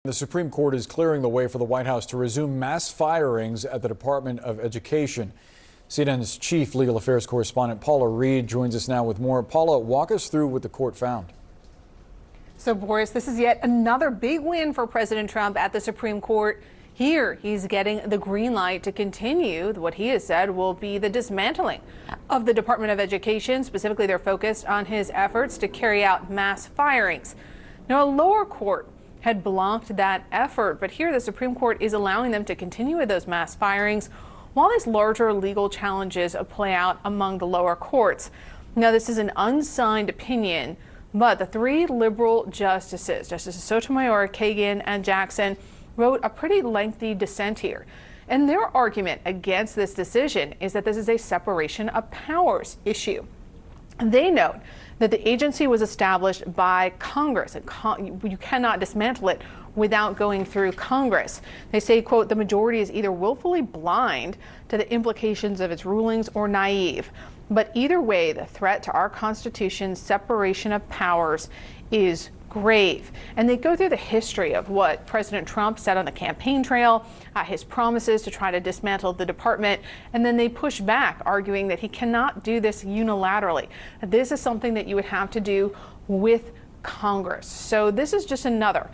The Supreme Court is clearing the way for the White House to resume mass firings at the Department of Education. CNN's chief legal affairs correspondent Paula Reed joins us now with more. Paula, walk us through what the court found. So, Boris, this is yet another big win for President Trump at the Supreme Court. Here, he's getting the green light to continue what he has said will be the dismantling of the Department of Education. Specifically, they're focused on his efforts to carry out mass firings. Now, a lower court had blocked that effort, but here the Supreme Court is allowing them to continue with those mass firings while these larger legal challenges play out among the lower courts. Now, this is an unsigned opinion, but the three liberal justices, Justices Sotomayor, Kagan, and Jackson, wrote a pretty lengthy dissent here. And their argument against this decision is that this is a separation of powers issue. They note that the agency was established by Congress, and you cannot dismantle it without going through Congress. They say, quote, the majority is either willfully blind to the implications of its rulings or naive. But either way, the threat to our Constitution's separation of powers is grave. And they go through the history of what President Trump said on the campaign trail, his promises to try to dismantle the department, and then they push back, arguing that he cannot do this unilaterally. This is something that you would have to do with Congress. So this is just another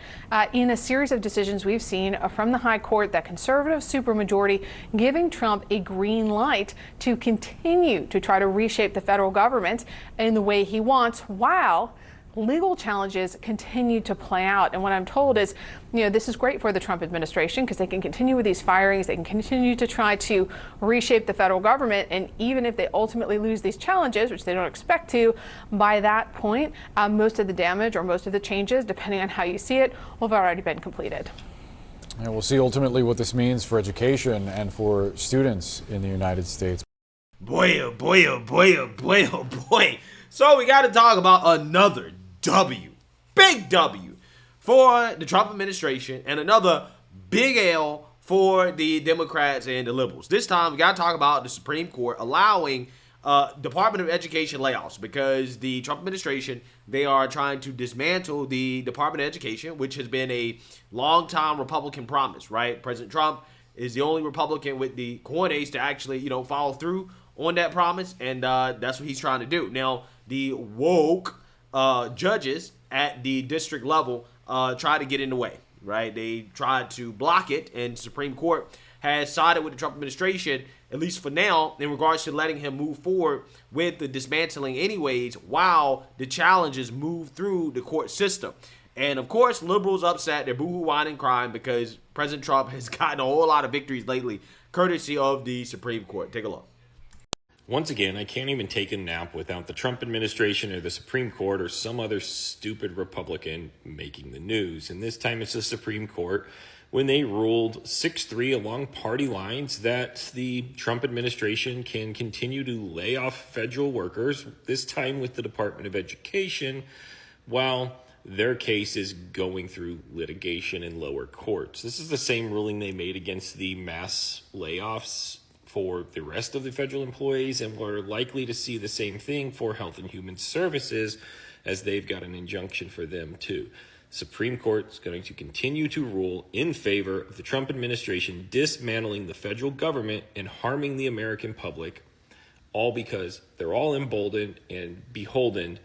in a series of decisions we've seen from the high court, that conservative supermajority giving Trump a green light to continue to try to reshape the federal government in the way he wants, while legal challenges continue to play out. And what I'm told is, this is great for the Trump administration because they can continue with these firings. They can continue to try to reshape the federal government. And even if they ultimately lose these challenges, which they don't expect to, by that point, most of the damage or most of the changes, depending on how you see it, will have already been completed. And we'll see ultimately what this means for education and for students in the United States. Boy, oh boy, oh boy, oh boy, oh boy. So we got to talk about another W, big W for the Trump administration, and another big L for the Democrats and the liberals. This time we got to talk about the Supreme Court allowing Department of Education layoffs, because the Trump administration, they are trying to dismantle the Department of Education, which has been a long-time Republican promise, right? President Trump is the only Republican with the cojones to actually, follow through on that promise, and that's what he's trying to do. Now, the woke judges at the district level try to get in the way, right? They tried to block it, and Supreme Court has sided with the Trump administration, at least for now, in regards to letting him move forward with the dismantling anyways, while the challenges move through the court system. And of course, liberals upset, they're boohoo, whining, and crying because President Trump has gotten a whole lot of victories lately, courtesy of the Supreme Court. Take a look. Once again, I can't even take a nap without the Trump administration or the Supreme Court or some other stupid Republican making the news. And this time it's the Supreme Court, when they ruled 6-3 along party lines that the Trump administration can continue to lay off federal workers, this time with the Department of Education, while their case is going through litigation in lower courts. This is the same ruling they made against the mass layoffs for the rest of the federal employees, and we're likely to see the same thing for Health and Human Services, as they've got an injunction for them too. Supreme Court is going to continue to rule in favor of the Trump administration dismantling the federal government and harming the American public, all because they're all emboldened and beholden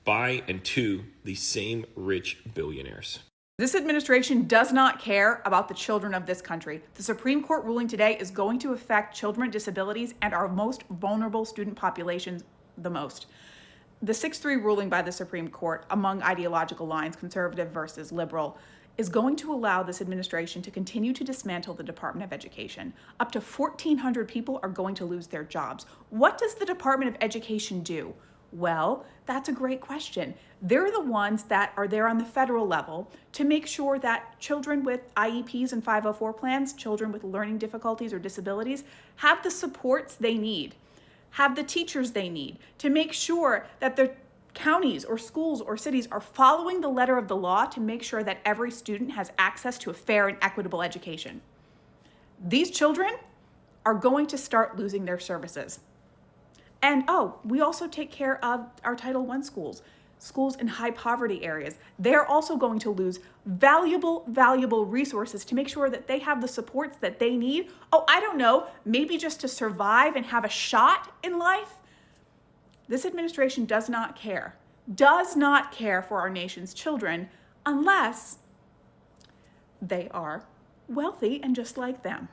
by and to the same rich billionaires. This administration does not care about the children of this country. The Supreme Court ruling today is going to affect children with disabilities and our most vulnerable student populations the most. The 6-3 ruling by the Supreme Court, among ideological lines, conservative versus liberal, is going to allow this administration to continue to dismantle the Department of Education. Up to 1,400 people are going to lose their jobs. What does the Department of Education do? Well, that's a great question. They're the ones that are there on the federal level to make sure that children with IEPs and 504 plans, children with learning difficulties or disabilities, have the supports they need, have the teachers they need, to make sure that the counties or schools or cities are following the letter of the law to make sure that every student has access to a fair and equitable education. These children are going to start losing their services. And we also take care of our Title I schools. schools in high poverty areas. They're also going to lose valuable resources to make sure that they have the supports that they need. Oh, I don't know, maybe just to survive and have a shot in life. This administration does not care for our nation's children unless they are wealthy and just like them.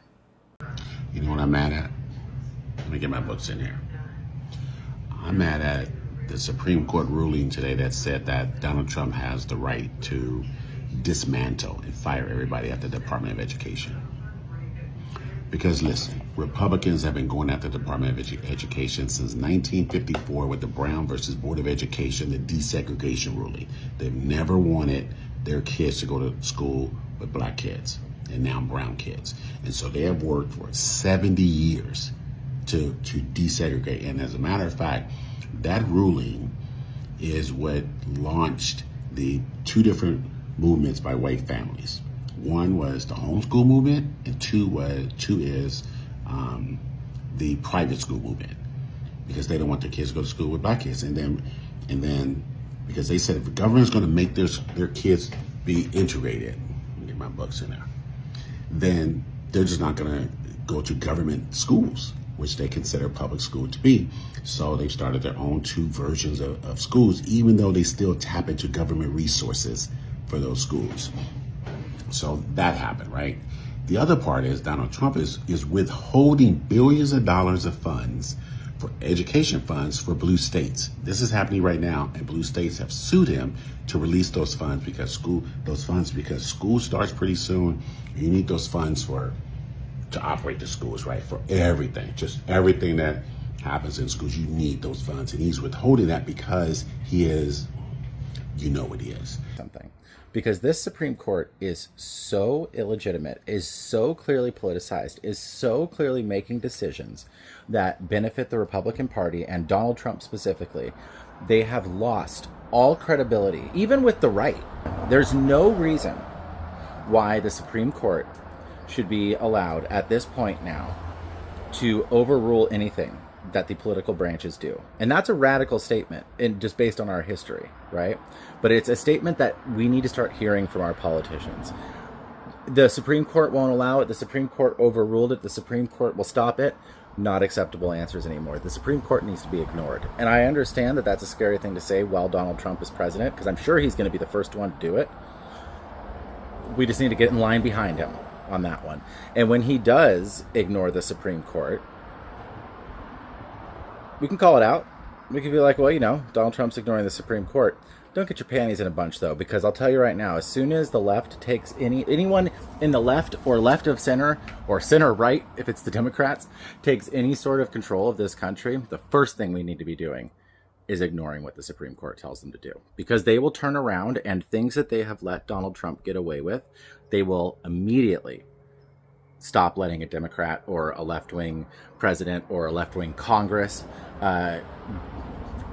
You know what I'm mad at? Let me get my books in here. I'm mad at the Supreme Court ruling today that said that Donald Trump has the right to dismantle and fire everybody at the Department of Education. Because listen, Republicans have been going after the Department of Education since 1954 with the Brown versus Board of Education, the desegregation ruling. They've never wanted their kids to go to school with black kids and now brown kids. And so they have worked for 70 years to desegregate. And as a matter of fact, that ruling is what launched the two different movements by white families. One was the homeschool movement, and two is the private school movement, because they don't want their kids to go to school with black kids. And then because they said if the government's going to make their kids be integrated, let me get my books in there, then they're just not going to go to government schools, which they consider public school to be. So they started their own two versions of schools, even though they still tap into government resources for those schools. So that happened, right? The other part is Donald Trump is withholding billions of dollars of funds for education funds for blue states. This is happening right now, and blue states have sued him to release those funds because school starts pretty soon. You need those funds to operate the schools, right? For everything, just everything that happens in schools, you need those funds, and he's withholding that because he is, you know what he is. Something. Because this Supreme Court is so illegitimate, is so clearly politicized, is so clearly making decisions that benefit the Republican Party and Donald Trump specifically. They have lost all credibility, even with the right. There's no reason why the Supreme Court should be allowed at this point now to overrule anything that the political branches do. And that's a radical statement, and just based on our history, right? But it's a statement that we need to start hearing from our politicians. The Supreme Court won't allow it. The Supreme Court overruled it. The Supreme Court will stop it. Not acceptable answers anymore. The Supreme Court needs to be ignored. And I understand that that's a scary thing to say while Donald Trump is president, because I'm sure he's going to be the first one to do it. We just need to get in line behind him on that one. And when he does ignore the Supreme Court, we can call it out. We can be like, well, you know, Donald Trump's ignoring the Supreme Court. Don't get your panties in a bunch, though, because I'll tell you right now, as soon as the left takes anyone in the left or left of center or center right, if it's the Democrats, takes any sort of control of this country, the first thing we need to be doing is ignoring what the Supreme Court tells them to do, because they will turn around and things that they have let Donald Trump get away with, they will immediately stop letting a Democrat or a left-wing president or a left-wing Congress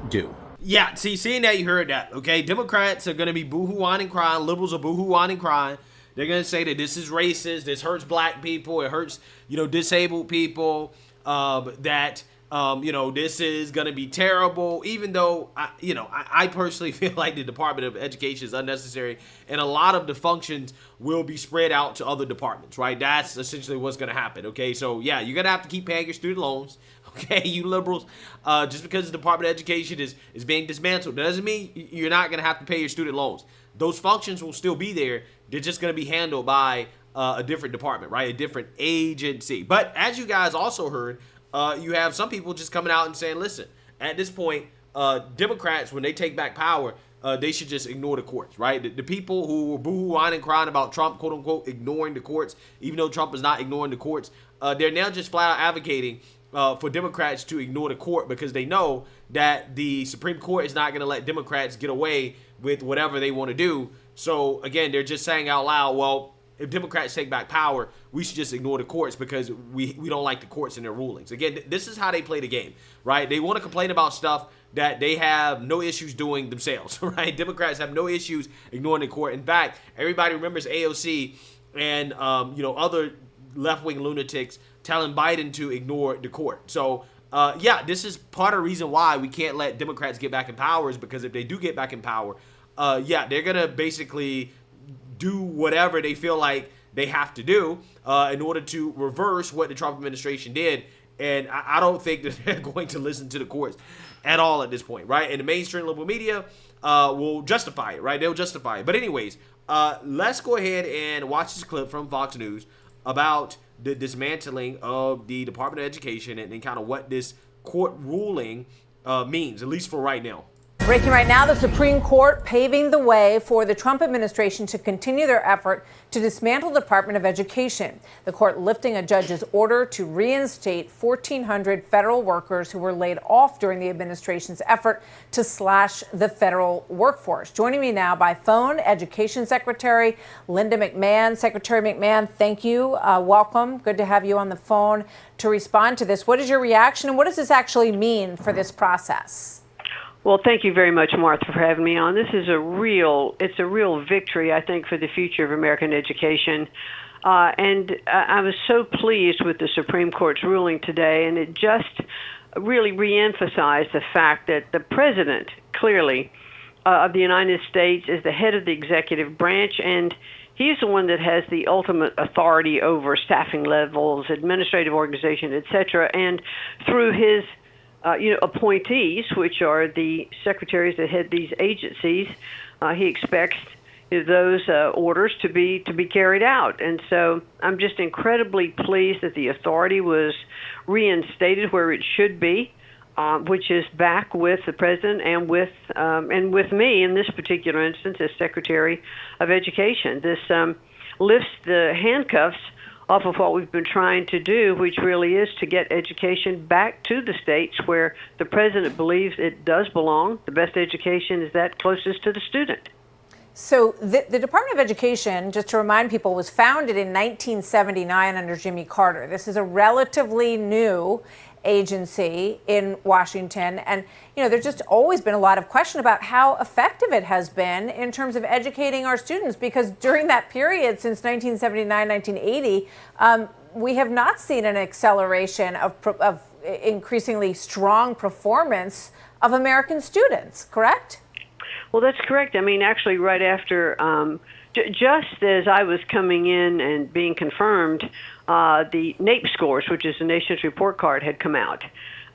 do. Yeah, seeing that, you heard that, okay? Democrats are going to be boo-hoo-whining and crying. Liberals are boo-hoo-whining and crying. They're going to say that this is racist, this hurts black people, it hurts, disabled people, that, this is going to be terrible, even though, I personally feel like the Department of Education is unnecessary, and a lot of the functions will be spread out to other departments, right? That's essentially what's going to happen, okay? So, yeah, you're going to have to keep paying your student loans, okay, you liberals. Just because the Department of Education is being dismantled doesn't mean you're not going to have to pay your student loans. Those functions will still be there. They're just going to be handled by a different department, right? A different agency. But as you guys also heard, you have some people just coming out and saying, listen, at this point, Democrats, when they take back power, they should just ignore the courts, right? The people who were boo-hooing and crying about Trump, quote unquote, ignoring the courts, even though Trump is not ignoring the courts, they're now just flat out advocating for Democrats to ignore the court, because they know that the Supreme Court is not going to let Democrats get away with whatever they want to do. So, again, they're just saying out loud, well, if Democrats take back power, we should just ignore the courts because we don't like the courts and their rulings. Again, this is how they play the game, right? They want to complain about stuff that they have no issues doing themselves, right? Democrats have no issues ignoring the court. In fact, everybody remembers AOC and, other left-wing lunatics telling Biden to ignore the court. So yeah, this is part of the reason why we can't let Democrats get back in power, is because if they do get back in power, yeah, they're going to basically do whatever they feel like they have to do in order to reverse what the Trump administration did. And I don't think that they're going to listen to the courts at all at this point, right? And the mainstream liberal media will justify it, right? They'll justify it. But anyways, let's go ahead and watch this clip from Fox News about the dismantling of the Department of Education and kind of what this court ruling means, at least for right now. Breaking right now, the Supreme Court paving the way for the Trump administration to continue their effort to dismantle the Department of Education. The court lifting a judge's order to reinstate 1,400 federal workers who were laid off during the administration's effort to slash the federal workforce. Joining me now by phone, Education Secretary Linda McMahon. Secretary McMahon, thank you. Welcome. Good to have you on the phone to respond to this. What is your reaction, and what does this actually mean for this process? Well, thank you very much, Martha, for having me on. This is it's a real victory, I think, for the future of American education. And I was so pleased with the Supreme Court's ruling today, and it just really reemphasized the fact that the president, clearly, of the United States is the head of the executive branch, and he's the one that has the ultimate authority over staffing levels, administrative organization, et cetera, and through his appointees, which are the secretaries that head these agencies, he expects those orders to be carried out. And so I'm just incredibly pleased that the authority was reinstated where it should be, which is back with the president and with me in this particular instance as Secretary of Education. This lifts the handcuffs off of what we've been trying to do, which really is to get education back to the states where the president believes it does belong. The best education is that closest to the student. So the Department of Education, just to remind people, was founded in 1979 under Jimmy Carter. This is a relatively new agency in Washington. And, there's just always been a lot of question about how effective it has been in terms of educating our students, because during that period, since 1979, 1980, we have not seen an acceleration of increasingly strong performance of American students, correct? Well, that's correct. I mean, actually, right after, just as I was coming in and being confirmed, the NAEP scores, which is the Nation's Report Card, had come out.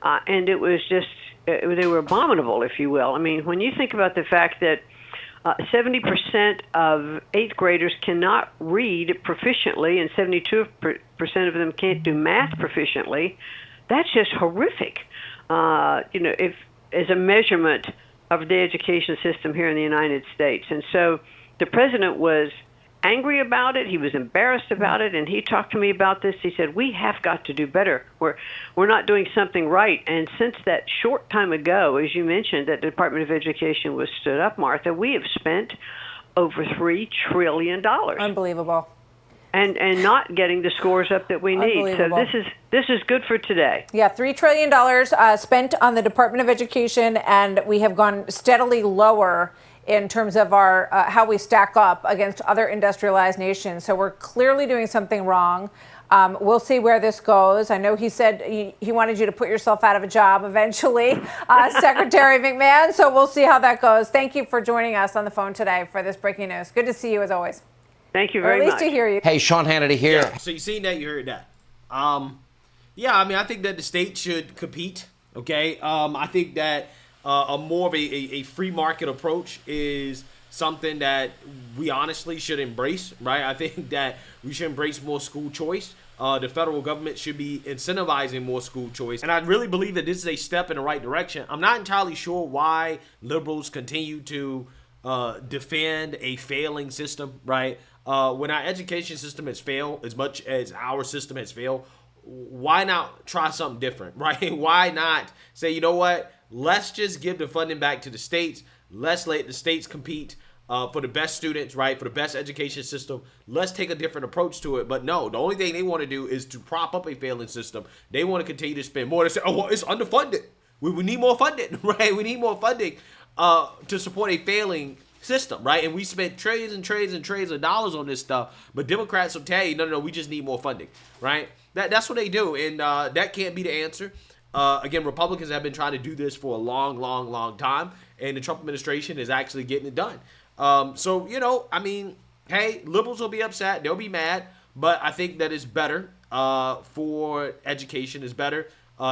And it was just, they were abominable, if you will. I mean, when you think about the fact that 70% of eighth graders cannot read proficiently and 72% of them can't do math proficiently, that's just horrific. If as a measurement of the education system here in the United States. And so the president was angry about it. He was embarrassed about it, and he talked to me about this. He said, we have got to do better. We're not doing something right. And since that short time ago, as you mentioned, that the Department of Education was stood up, Martha, we have spent over $3 trillion. Unbelievable. And not getting the scores up that we need. So this is good for today. Yeah, $3 trillion spent on the Department of Education, and we have gone steadily lower in terms of our how we stack up against other industrialized nations. So we're clearly doing something wrong. We'll see where this goes. I know he said he wanted you to put yourself out of a job eventually, Secretary McMahon. So we'll see how that goes. Thank you for joining us on the phone today for this breaking news. Good to see you as always. Thank you very much. Or at least to hear you. Hey, Sean Hannity here. Yeah, so you seen that, you heard that. Yeah, I mean, I think that the state should compete, okay? I think that a more of a free market approach is something that we honestly should embrace, right? I think that we should embrace more school choice. The federal government should be incentivizing more school choice. And I really believe that this is a step in the right direction. I'm not entirely sure why liberals continue to defend a failing system, right? When our education system has failed as much as our system has failed, why not try something different, right? Why not say, you know what? Let's just give the funding back to the states. Let's let the states compete for the best students, right? For the best education system. Let's take a different approach to it. But no, the only thing they want to do is to prop up a failing system. They want to continue to spend more. They say, oh, well, it's underfunded. We need more funding, right? We need more funding to support a failing system, right? And we spent trillions and trillions and trillions of dollars on this stuff. But Democrats will tell you, no, we just need more funding, right? That's what they do. And that can't be the answer. Again, Republicans have been trying to do this for a long time, and the Trump administration is actually getting it done. So, you know, I mean, hey, liberals will be upset. They'll be mad. But I think that it's better for education. It's better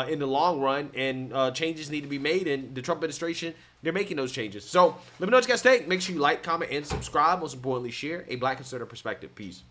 in the long run. And changes need to be made. And the Trump administration, they're making those changes. So let me know what you guys think. Make sure you like, comment, and subscribe. Most importantly, share a Black conservative perspective. Peace.